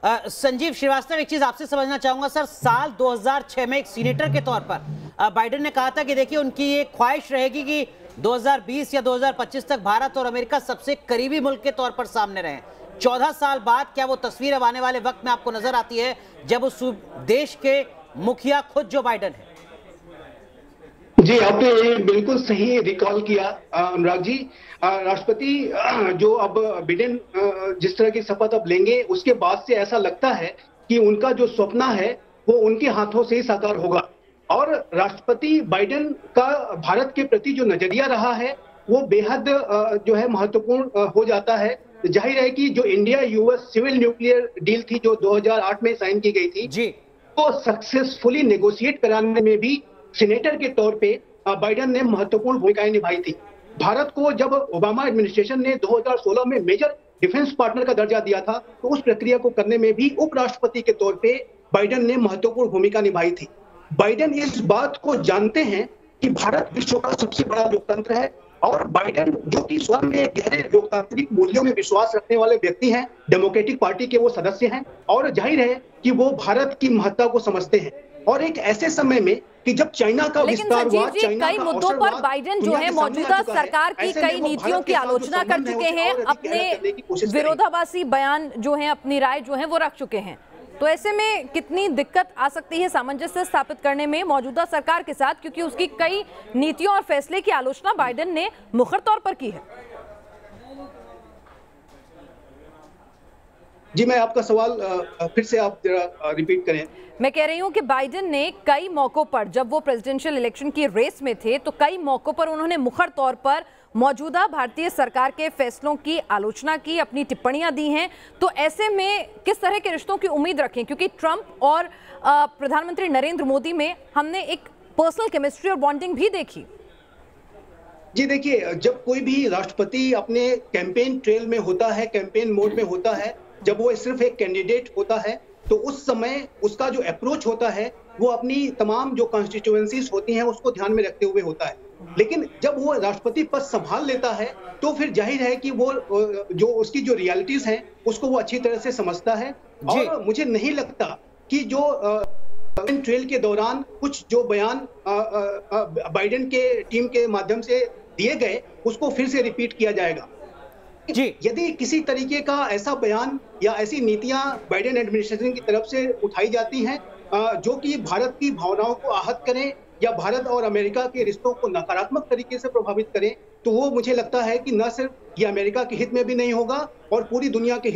संजीव श्रीवास्तव, एक चीज आपसे समझना चाहूंगा सर। साल 2006 में एक सीनेटर के तौर पर बाइडेन ने कहा था कि देखिए उनकी ये ख्वाहिश रहेगी कि 2020 या 2025 तक भारत और अमेरिका सबसे करीबी मुल्क के तौर पर सामने रहें। 14 साल बाद क्या वो तस्वीर अब आने वाले वक्त में आपको नजर आती है जब उस देश के मुखिया खुद जो बाइडेन है? जी, आपने बिल्कुल सही रिकॉल किया अनुराग जी। राष्ट्रपति जो अब बिडेन जिस तरह की शपथ अब लेंगे, उसके बाद से ऐसा लगता है कि उनका जो सपना है वो उनके हाथों से ही साकार होगा। और राष्ट्रपति बाइडेन का भारत के प्रति जो नजरिया रहा है वो बेहद जो है महत्वपूर्ण हो जाता है। जाहिर है कि जो India US civil nuclear deal थी जो 2008 में साइन की गई थी जी, तो सक्सेसफुली नेगोशिएट कराने में भी सीनेटर के तौर पे बाइडेन ने महत्वपूर्ण भूमिकाएं निभाई थी। भारत को जब ओबामा एडमिनिस्ट्रेशन ने 2016 में मेजर डिफेंस पार्टनर का दर्जा दिया था तो उस प्रक्रिया को करने में भी उपराष्ट्रपति के तौर पे बाइडेन ने महत्वपूर्ण भूमिका निभाई थी। बाइडेन इस बात को जानते हैं कि भारत विश्व का सबसे बड़ा लोकतंत्र है और बाइडेन जो कि स्वयं में गहरे लोकतांत्रिक मूल्यों में विश्वास रखने वाले व्यक्ति हैं, डेमोक्रेटिक पार्टी के वो सदस्य हैं और जाहिर है कि वो भारत की महत्ता को समझते हैं। और एक ऐसे समय में कि जब चाइना का विस्तार हुआ, कई मुद्दों पर बाइडेन जो है मौजूदा सरकार की कई नीतियों की आलोचना कर चुके हैं, अपने विरोधाभासी बयान जो है, अपनी राय जो है वो रख चुके हैं। तो ऐसे में कितनी दिक्कत आ सकती है सामंजस्य स्थापित करने में मौजूदा सरकार के साथ, क्योंकि उसकी कई नीतियों और फैसले की आलोचना बाइडेन ने मुखर तौर पर की है। जी, मैं आपका सवाल फिर से आप जरा रिपीट करें। मैं कह रही हूं कि बाइडेन ने कई मौकों पर, जब वो प्रेसिडेंशियल इलेक्शन की रेस में थे, तो कई मौकों पर उन्होंने मुखर तौर पर मौजूदा भारतीय सरकार के फैसलों की आलोचना की, अपनी टिप्पणियां दी हैं। तो ऐसे में किस तरह के रिश्तों की उम्मीद रखें, क्योंकि ट्रंप और प्रधानमंत्री नरेंद्र मोदी में हमने एक पर्सनल केमिस्ट्री और बॉन्डिंग भी देखी। जी देखिए, जब कोई भी राष्ट्रपति अपने कैंपेन ट्रेल में होता है, कैंपेन मोड में होता है, जब वो सिर्फ एक कैंडिडेट होता है तो उस समय उसका जो अप्रोच होता है वो अपनी तमाम जो कॉन्स्टिट्यूएंसीज होती हैं उसको ध्यान में रखते हुए होता है। लेकिन जब वो राष्ट्रपति पद संभाल लेता है तो फिर जाहिर है कि वो जो उसकी जो रियलिटीज हैं उसको वो अच्छी तरह से समझता है। और मुझे नहीं लगता कि जो ट्रेल के दौरान कुछ जो बयान बाइडेन के टीम के माध्यम से दिए गए उसको फिर से रिपीट किया जाएगा। यदि किसी तरीके का ऐसा बयान या ऐसी नीतियां बाइडेन एडमिनिस्ट्रेशन की तरफ से उठाई जाती हैं जो कि भारत की भावनाओं को आहत करें या भारत और अमेरिका के रिश्तों को नकारात्मक तरीके से प्रभावित करें, तो वो मुझे लगता है कि न सिर्फ ये अमेरिका के हित में भी नहीं होगा और पूरी दुनिया के